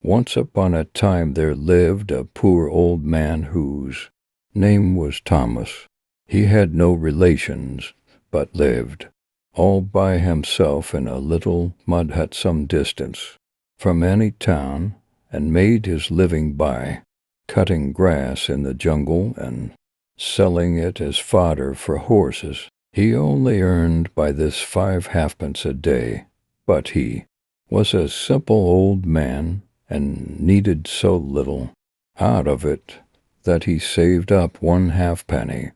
Once upon a time there lived a poor old man whose name was Thomas. He had no relations, but lived all by himself in a little mud hut some distance from any town, and made his living by cutting grass in the jungle and selling it as fodder for horses. He only earned by this 5 halfpence a day, but he was a simple old man and needed so little out of it that he saved up 1 halfpenny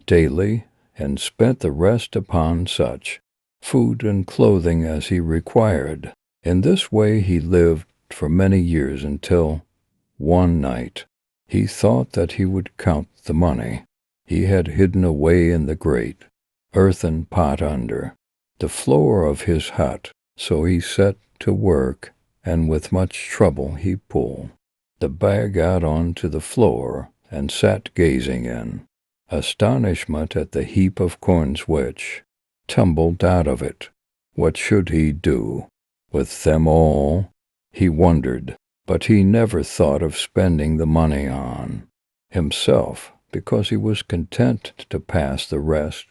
daily and spent the rest upon such food and clothing as he required. In this way he lived for many years until one night he thought that he would count the money he had hidden away in the great earthen pot under the floor of his hut. So he set to work, and with much trouble he pulled the bag out onto the floor and sat gazing in astonishment at the heap of coins which tumbled out of it. What should he do with them all? He wondered, but he never thought of spending the money on himself, because he was content to pass the rest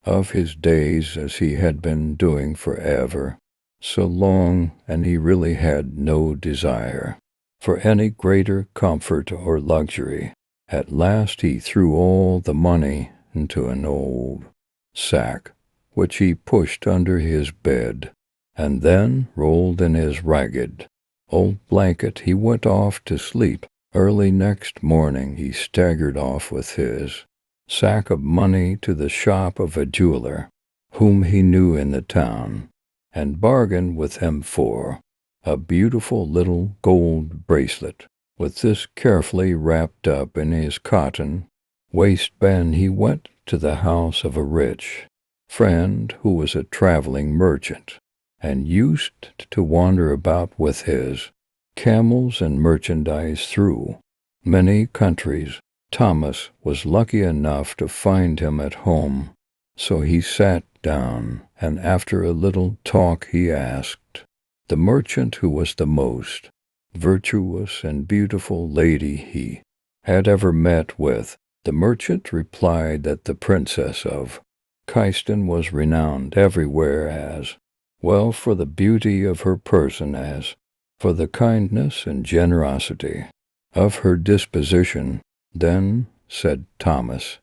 of his days as he had been doing forever so long, and he really had no desire for any greater comfort or luxury. At last he threw all the money into an old sack, which he pushed under his bed, and then rolled in his ragged old blanket. He went off to sleep. Early next morning he staggered off with his sack of money to the shop of a jeweler whom he knew in the town, and bargained with him for a beautiful little gold bracelet. With this carefully wrapped up in his cotton waistband, he went to the house of a rich friend who was a traveling merchant, and used to wander about with his camels and merchandise through many countries. Thomas was lucky enough to find him at home, so he sat down, and after a little talk he asked the merchant who was the most virtuous and beautiful lady he had ever met with. The merchant replied that the Princess of Kyston was renowned everywhere as well for the beauty of her person as for the kindness and generosity of her disposition. Then, said Thomas,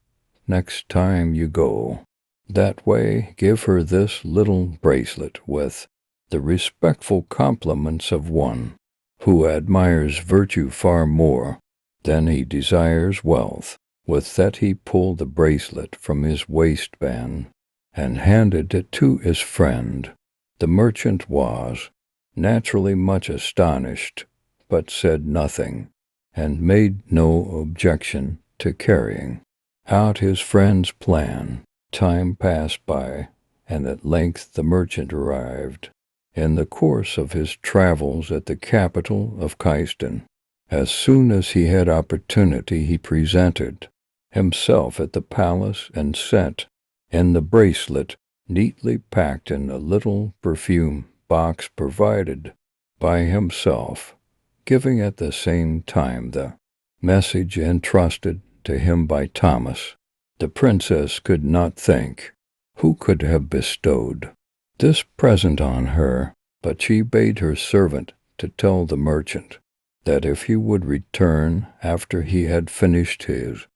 next time you go that way, give her this little bracelet with the respectful compliments of one who admires virtue far more than he desires wealth. With that he pulled the bracelet from his waistband and handed it to his friend. The merchant was naturally much astonished, but said nothing, and made no objection to carrying out his friend's plan. Time passed by, and at length the merchant arrived in the course of his travels at the capital of Kyston. As soon as he had opportunity, he presented himself at the palace and sent in the bracelet neatly packed in a little perfume box provided by himself, giving at the same time the message entrusted to him by Thomas. The princess could not think who could have bestowed this present on her, but she bade her servant to tell the merchant that if he would return after he had finished his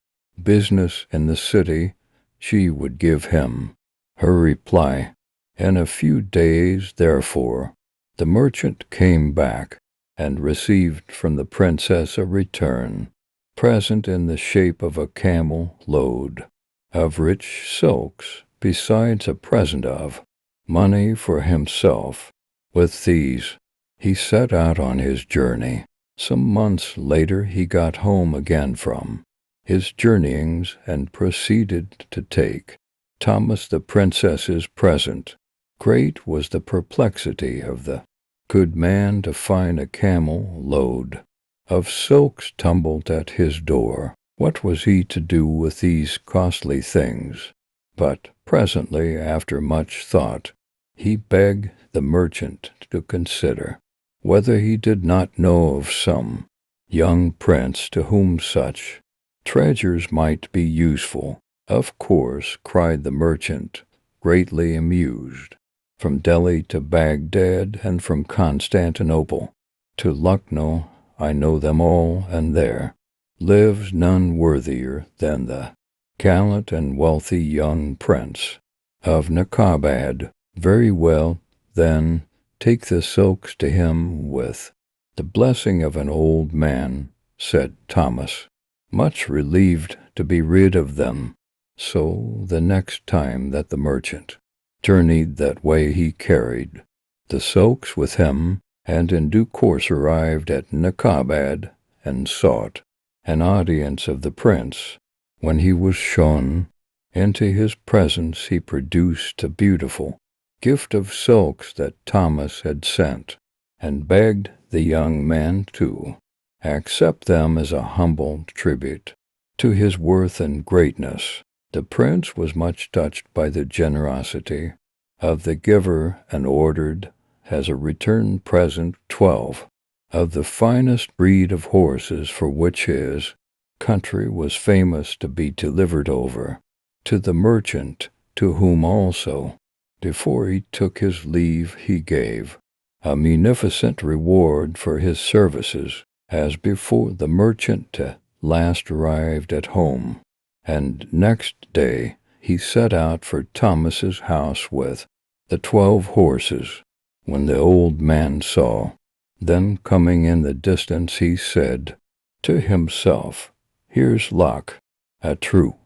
business in the city, she would give him her reply. In a few days, therefore, the merchant came back and received from the princess a return present in the shape of a camel load of rich silks, besides a present of money for himself. With these he set out on his journey. Some months later he got home again from his journeyings and proceeded to take Thomas the princess's present. Great was the perplexity of the good man to find a camel load of silks tumbled at his door. What was he to do with these costly things? But presently, after much thought, he begged the merchant to consider whether he did not know of some young prince to whom such treasures might be useful. Of course, cried the merchant, greatly amused. From Delhi to Baghdad, and from Constantinople to Lucknow, I know them all, and there lives none worthier than the gallant and wealthy young prince of Nakabad. Very well, then, take the silks to him with the blessing of an old man, said Thomas, much relieved to be rid of them. So the next time that the merchant journeyed that way, he carried the silks with him, and in due course arrived at Nakabad, and sought an audience of the prince. When he was shown into his presence, he produced a beautiful gift of silks that Thomas had sent, and begged the young man to accept them as a humble tribute to his worth and greatness. The prince was much touched by the generosity of the giver, and ordered as a return present 12 of the finest breed of horses, for which his country was famous, to be delivered over to the merchant, to whom also, before he took his leave, he gave a munificent reward for his services. As before, the merchant last arrived at home, and next day he set out for Thomas's house with the 12 horses. When the old man saw them coming in the distance, he said to himself, here's luck, a troop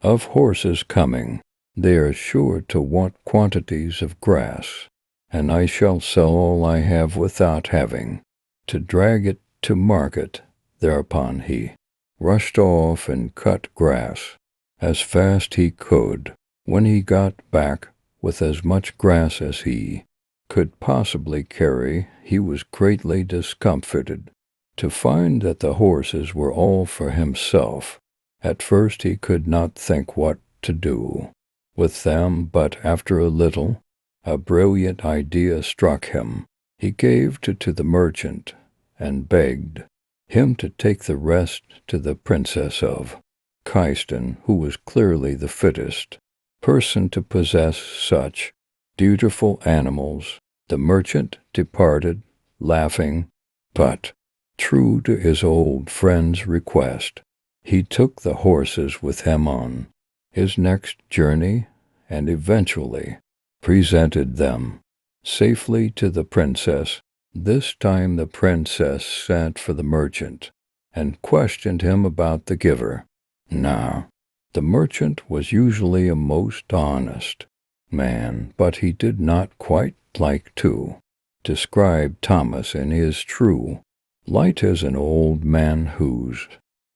of horses coming. They are sure to want quantities of grass, and I shall sell all I have without having to drag it to market. Thereupon he rushed off and cut grass as fast he could. When he got back with as much grass as he could possibly carry, he was greatly discomfited to find that the horses were all for himself. At first he could not think what to do with them, but after a little a brilliant idea struck him. He gave to the merchant, and begged him to take the rest to the Princess of Kyston, who was clearly the fittest person to possess such beautiful animals. The merchant departed, laughing, but true to his old friend's request. He took the horses with him on his next journey, and eventually presented them safely to the princess. This time the princess sent for the merchant, and questioned him about the giver. Now, the merchant was usually a most honest man, but he did not quite like to describe Thomas in his true light as an old man whose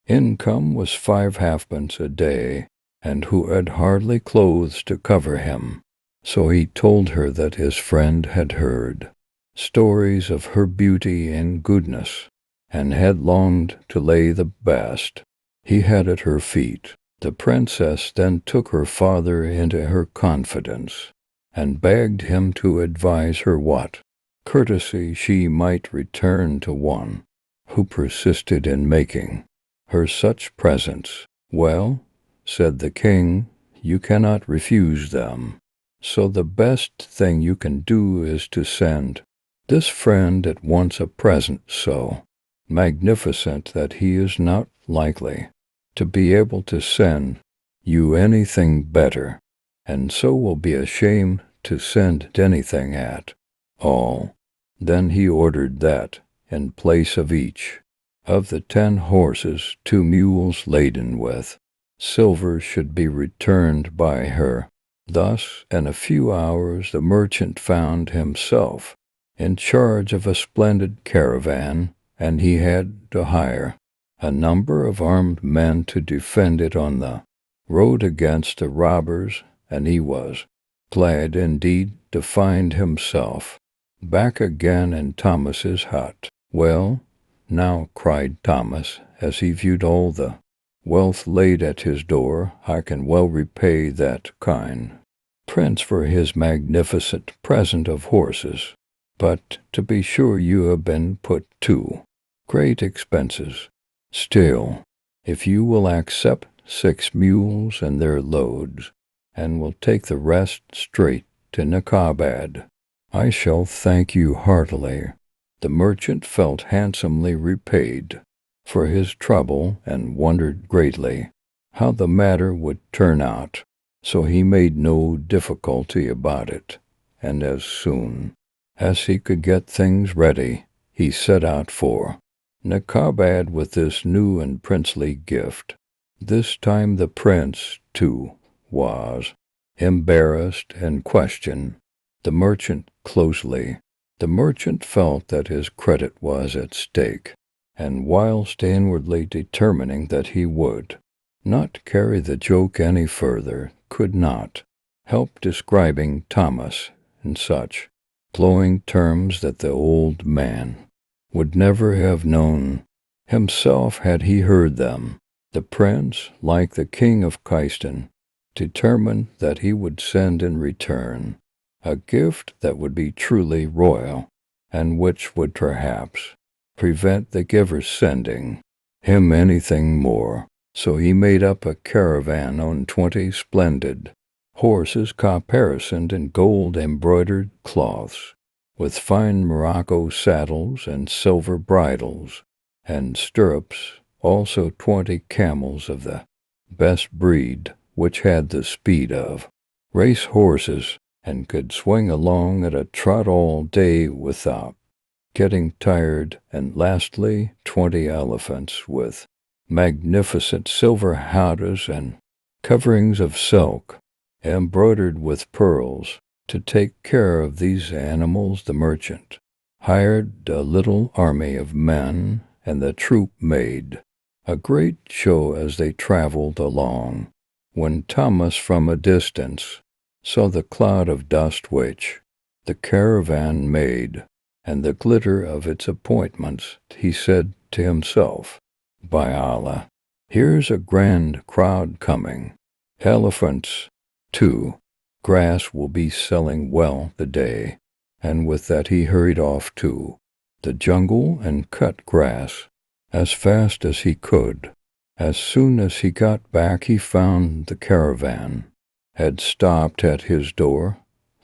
income was 5 halfpence a day, and who had hardly clothes to cover him. So he told her that his friend had heard stories of her beauty and goodness, and had longed to lay the best he had at her feet. The princess then took her father into her confidence, and begged him to advise her what courtesy she might return to one who persisted in making her such presents. Well, said the king, you cannot refuse them, so the best thing you can do is to send this friend at once a present so magnificent that he is not likely to be able to send you anything better, and so will be ashamed to send anything at all. Then he ordered that, in place of each of the 10 horses, 2 mules laden with silver should be returned by her. Thus, in a few hours, the merchant found himself in charge of a splendid caravan, and he had to hire a number of armed men to defend it on the road against the robbers, and he was glad indeed to find himself back again in Thomas's hut. Well, now, cried Thomas, as he viewed all the wealth laid at his door, I can well repay that kind prince for his magnificent present of horses. but to be sure you have been put to great expenses. Still, if you will accept 6 mules and their loads, and will take the rest straight to Nekabad, I shall thank you heartily." The merchant felt handsomely repaid for his trouble and wondered greatly how the matter would turn out, so he made no difficulty about it, and as soon as he could get things ready, he set out for Nekabad with this new and princely gift. This time the prince, too, was embarrassed and questioned the merchant closely. The merchant felt that his credit was at stake, and whilst inwardly determining that he would not carry the joke any further, could not help describing Thomas in such glowing terms that the old man would never have known himself had he heard them. The prince, like the king of Kyston, determined that he would send in return a gift that would be truly royal, and which would perhaps prevent the giver's sending him anything more. So he made up a caravan on 20 splendid horses caparisoned in gold-embroidered cloths, with fine Morocco saddles and silver bridles and stirrups, also 20 camels of the best breed, which had the speed of race horses and could swing along at a trot all day without getting tired, and lastly 20 elephants with magnificent silver howdahs and coverings of silk embroidered with pearls. To take care of these animals the merchant hired a little army of men, and the troop made a great show as they traveled along. When Thomas from a distance saw the cloud of dust which the caravan made, and the glitter of its appointments, he said to himself, "By Allah, here's a grand crowd coming. Elephants, too. Grass will be selling well the day." And with that he hurried off to the jungle and cut grass as fast as he could. As soon as he got back he found the caravan had stopped at his door,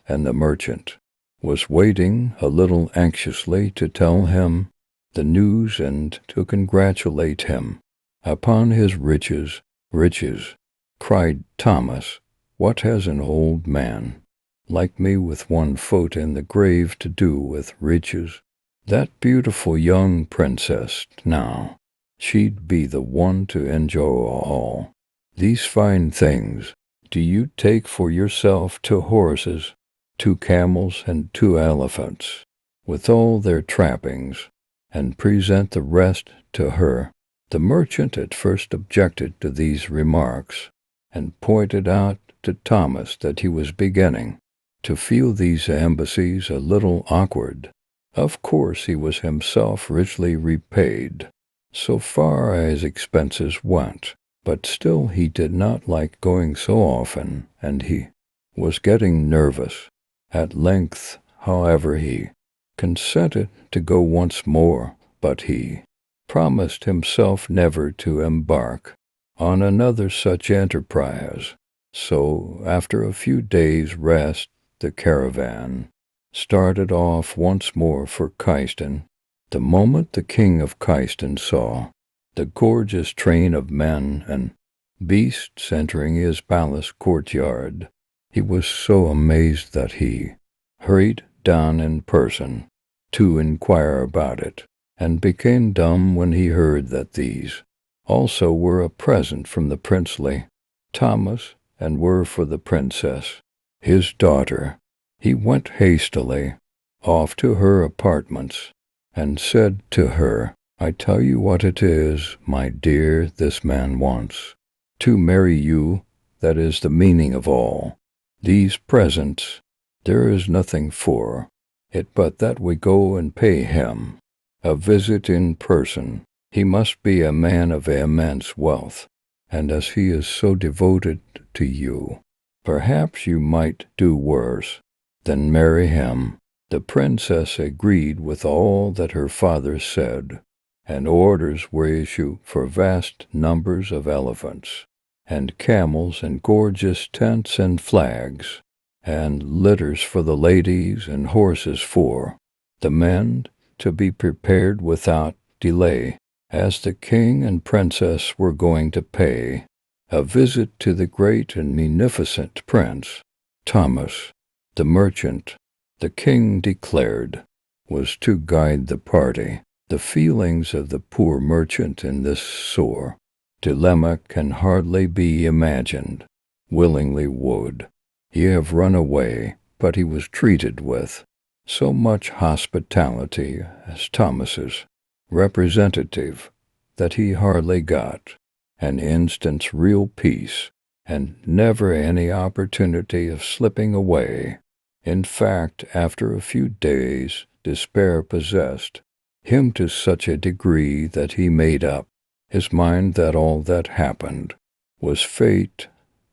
and the merchant was waiting a little anxiously to tell him the news and to congratulate him upon his riches. "Riches!" cried Thomas. "What has an old man like me with one foot in the grave to do with riches? That beautiful young princess, now, she'd be the one to enjoy all these fine things. Do you take for yourself 2 horses, 2 camels, and 2 elephants, with all their trappings, and present the rest to her." The merchant at first objected to these remarks, and pointed out to Thomas that he was beginning to feel these embassies a little awkward. Of course he was himself richly repaid, so far as expenses went, but still he did not like going so often, and he was getting nervous. At length, however, he consented to go once more, but he promised himself never to embark on another such enterprise. So, after a few days' rest, the caravan started off once more for Kyston. The moment the king of Kyston saw the gorgeous train of men and beasts entering his palace courtyard, he was so amazed that he hurried down in person to inquire about it, and became dumb when he heard that these also were a present from the princely Thomas, and were for the princess, his daughter. He went hastily off to her apartments, and said to her, "I tell you what it is, my dear, this man wants to marry you. That is the meaning of all these presents. There is nothing for it but that we go and pay him a visit in person. He must be a man of immense wealth, and as he is so devoted to you, perhaps you might do worse than marry him." The princess agreed with all that her father said, and orders were issued for vast numbers of elephants, and camels, and gorgeous tents and flags, and litters for the ladies, and horses for the men, to be prepared without delay, as the king and princess were going to pay a visit to the great and munificent Prince Thomas. The merchant, the king declared, was to guide the party. The feelings of the poor merchant in this sore dilemma can hardly be imagined. Willingly would he have run away, but he was treated with so much hospitality as Thomas's representative that he hardly got an instant's real peace, and never any opportunity of slipping away. In fact, after a few days, despair possessed him to such a degree that he made up his mind that all that happened was fate,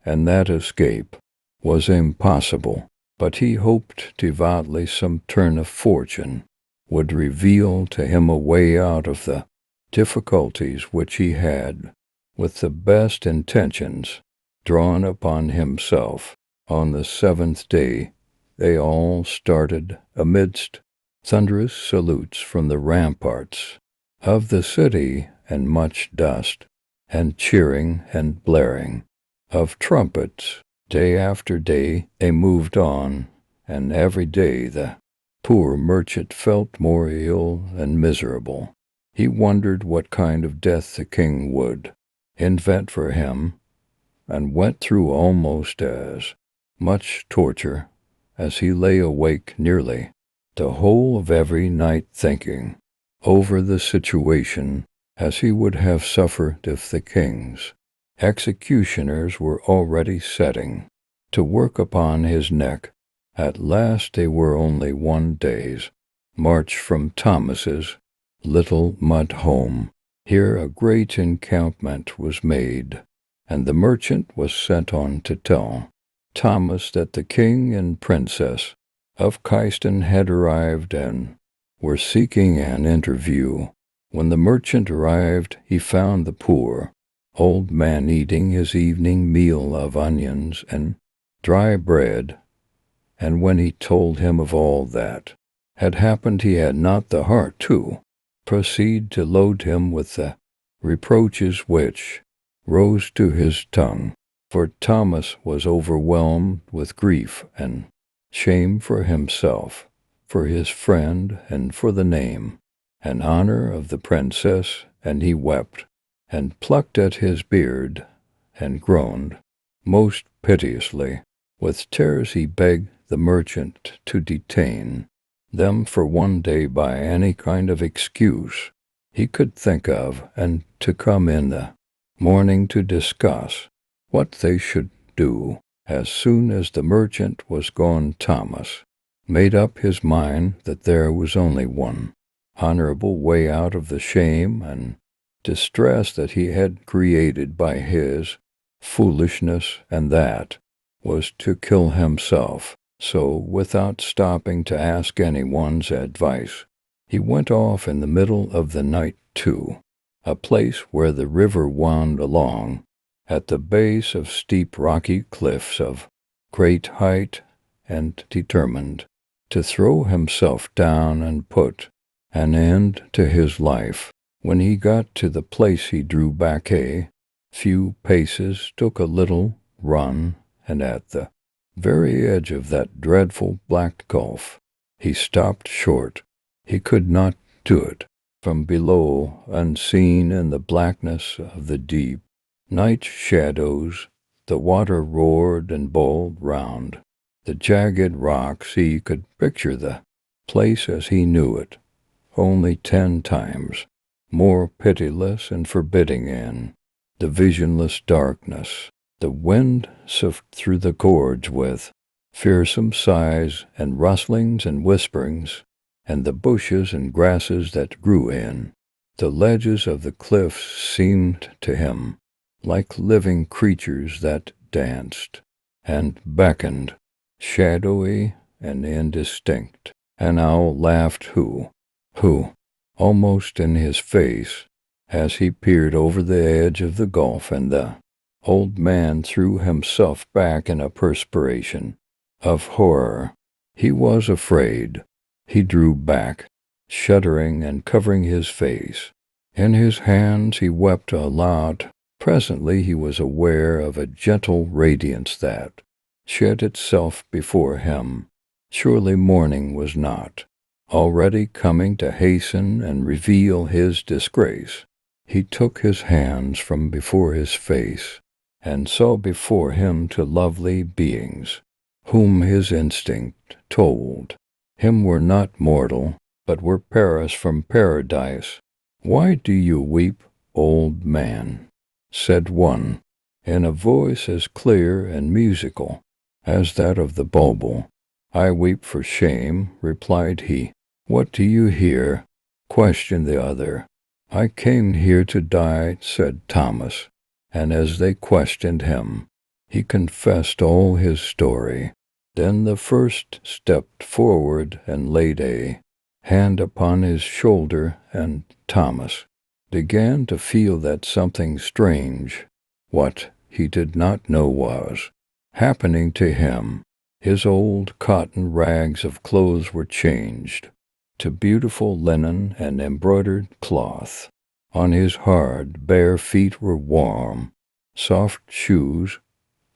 and that escape was impossible. But he hoped devoutly some turn of fortune would reveal to him a way out of the difficulties which he had, with the best intentions, drawn upon himself. On the 7th day they all started amidst thunderous salutes from the ramparts of the city, and much dust, and cheering and blaring of trumpets. Day after day they moved on, and every day the poor merchant felt more ill and miserable. He wondered what kind of death the king would invent for him, and went through almost as much torture as he lay awake nearly the whole of every night, thinking over the situation as he would have suffered if the king's executioners were already setting to work upon his neck. At last they were only one day's march from Thomas's little mud home. Here a great encampment was made, and the merchant was sent on to tell Thomas that the king and princess of Kyston had arrived and were seeking an interview. When the merchant arrived, he found the poor old man eating his evening meal of onions and dry bread, and when he told him of all that had happened, he had not the heart to proceed to load him with the reproaches which rose to his tongue, for Thomas was overwhelmed with grief and shame for himself, for his friend, and for the name and honor of the princess, and he wept, and plucked at his beard, and groaned most piteously. With tears he begged the merchant to detain them for one day by any kind of excuse he could think of, and to come in the morning to discuss what they should do. As soon as the merchant was gone, Thomas made up his mind that there was only one honorable way out of the shame and distress that he had created by his foolishness, and that was to kill himself. So, without stopping to ask anyone's advice, he went off in the middle of the night to a place where the river wound along at the base of steep rocky cliffs of great height, and determined to throw himself down and put an end to his life. When he got to the place, he drew back a few paces, took a little run, and at the very edge of that dreadful black gulf he stopped short. He could not do it. From below, unseen in the blackness of the deep night shadows, the water roared and bowled round the jagged rocks. He could picture the place as he knew it, only 10 times more pitiless and forbidding in the visionless darkness. The wind soughed through the gorge with fearsome sighs and rustlings and whisperings, and the bushes and grasses that grew in the ledges of the cliffs seemed to him like living creatures that danced and beckoned, shadowy and indistinct, An owl laughed hoo, almost in his face, as he peered over the edge of the gulf, and the old man threw himself back in a perspiration of horror. He was afraid. He drew back, shuddering and covering his face. In his hands he wept aloud. Presently he was aware of a gentle radiance that shed itself before him. Surely morning was not already coming to hasten and reveal his disgrace. He took his hands from before his face, and saw before him two lovely beings, whom his instinct told him were not mortal, but were Paris from paradise. "Why do you weep, old man?" said one, in a voice as clear and musical as that of the bulbul. "I weep for shame," replied he. "What do you hear?" questioned the other. "I came here to die," said Thomas, and as they questioned him, he confessed all his story. Then the first stepped forward and laid a hand upon his shoulder, and Thomas began to feel that something strange, what he did not know, was happening to him. His old cotton rags of clothes were changed to beautiful linen and embroidered cloth. On his hard, bare feet were warm, soft shoes,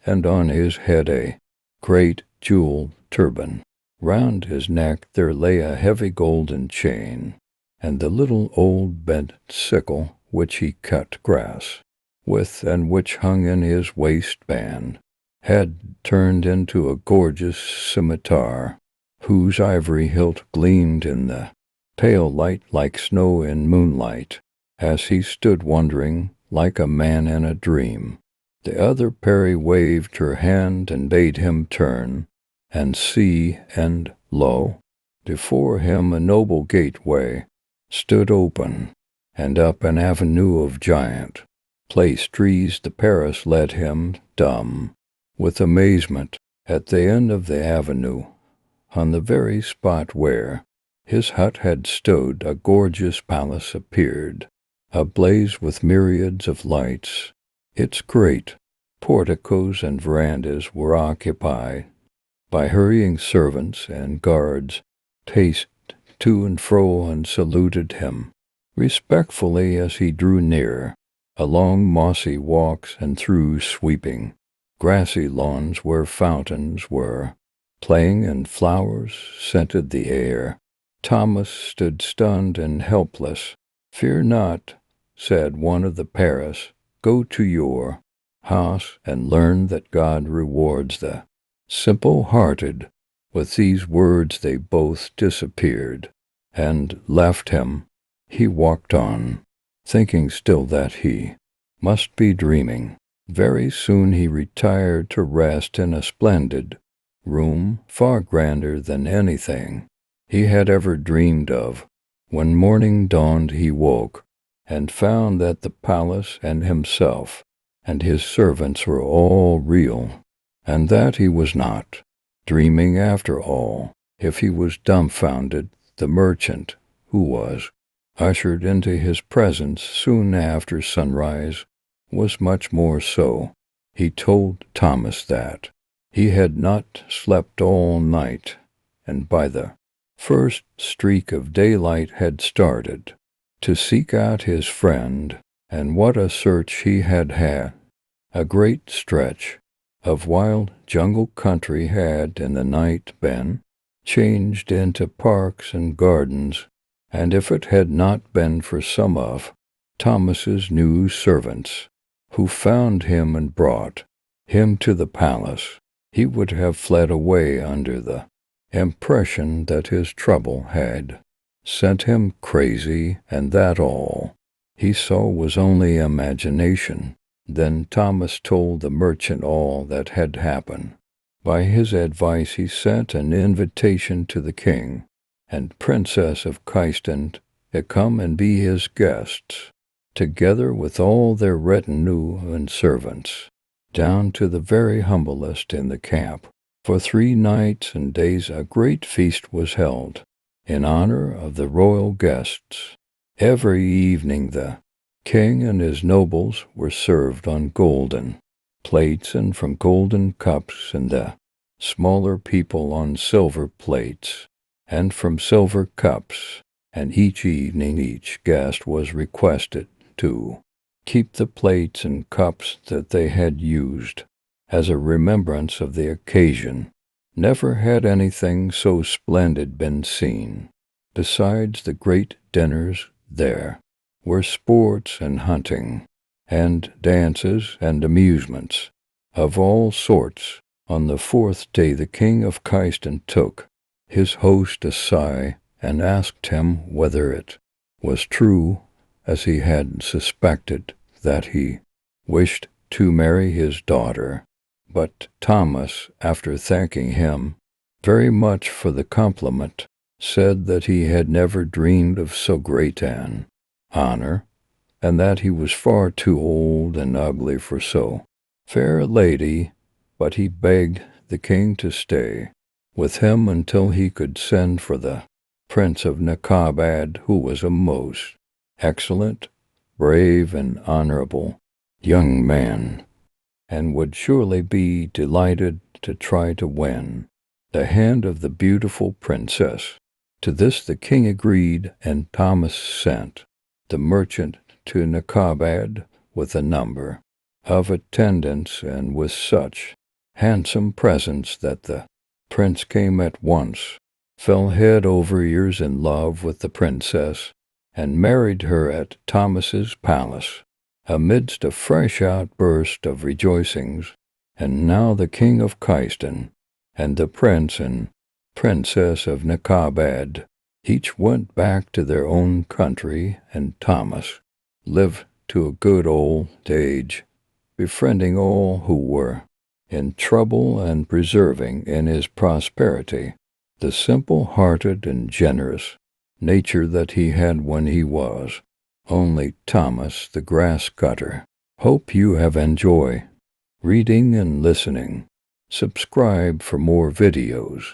and on his head a great jeweled turban. Round his neck there lay a heavy golden chain, and the little old bent sickle which he cut grass with, and which hung in his waistband, had turned into a gorgeous scimitar, whose ivory hilt gleamed in the pale light like snow in moonlight, as he stood wondering like a man in a dream. The other Peri waved her hand and bade him turn and see, and lo, before him a noble gateway stood open, and up an avenue of giant place trees the Paris led him, dumb with amazement. At the end of the avenue, on the very spot where his hut had stood, a gorgeous palace appeared, ablaze with myriads of lights. Its great porticos and verandas were occupied by hurrying servants, and guards paced to and fro and saluted him respectfully as he drew near, along mossy walks and through sweeping grassy lawns where fountains were playing and flowers scented the air. Thomas stood stunned and helpless. "Fear not," said one of the Paris. "Go to your house and learn that God rewards the simple-hearted." With these words they both disappeared and left him. He walked on, thinking still that he must be dreaming. Very soon he retired to rest in a splendid room, far grander than anything he had ever dreamed of. When morning dawned he woke, and found that the palace and himself and his servants were all real, and that he was not dreaming after all. If he was dumbfounded, the merchant, who was ushered into his presence soon after sunrise, was much more so. He told Thomas that he had not slept all night, and by the first streak of daylight had started to seek out his friend, and what a search he had had. A great stretch of wild jungle country had in the night been changed into parks and gardens, and if it had not been for some of Thomas's new servants, who found him and brought him to the palace, he would have fled away under the impression that his trouble had sent him crazy, and that all he saw was only imagination. Then Thomas told the merchant all that had happened. By his advice he sent an invitation to the king and princess of Kystent to come and be his guests, together with all their retinue and servants, down to the very humblest in the camp. For 3 nights and days a great feast was held, in honor of the royal guests. Every evening the king and his nobles were served on golden plates and from golden cups, and the smaller people on silver plates and from silver cups, and each evening each guest was requested to keep the plates and cups that they had used as a remembrance of the occasion. Never had anything so splendid been seen. Besides the great dinners, there were sports and hunting, and dances and amusements of all sorts. On the fourth day the king of Kyston took his host aside and asked him whether it was true, as he had suspected, that he wished to marry his daughter. But Thomas, after thanking him very much for the compliment, said that he had never dreamed of so great an honor, and that he was far too old and ugly for so fair a lady, but he begged the king to stay with him until he could send for the Prince of Nekabad, who was a most excellent, brave, and honorable young man, and would surely be delighted to try to win the hand of the beautiful princess. To this the king agreed, and Thomas sent the merchant to Nekabad with a number of attendants and with such handsome presents that the prince came at once, fell head over ears in love with the princess, and married her at Thomas's palace, amidst a fresh outburst of rejoicings. And now the king of Kyston and the prince and princess of Nekabad each went back to their own country, and Thomas lived to a good old age, befriending all who were in trouble and preserving in his prosperity the simple-hearted and generous nature that he had when he was only Thomas the Grasscutter. Hope you have enjoyed reading and listening. Subscribe for more videos.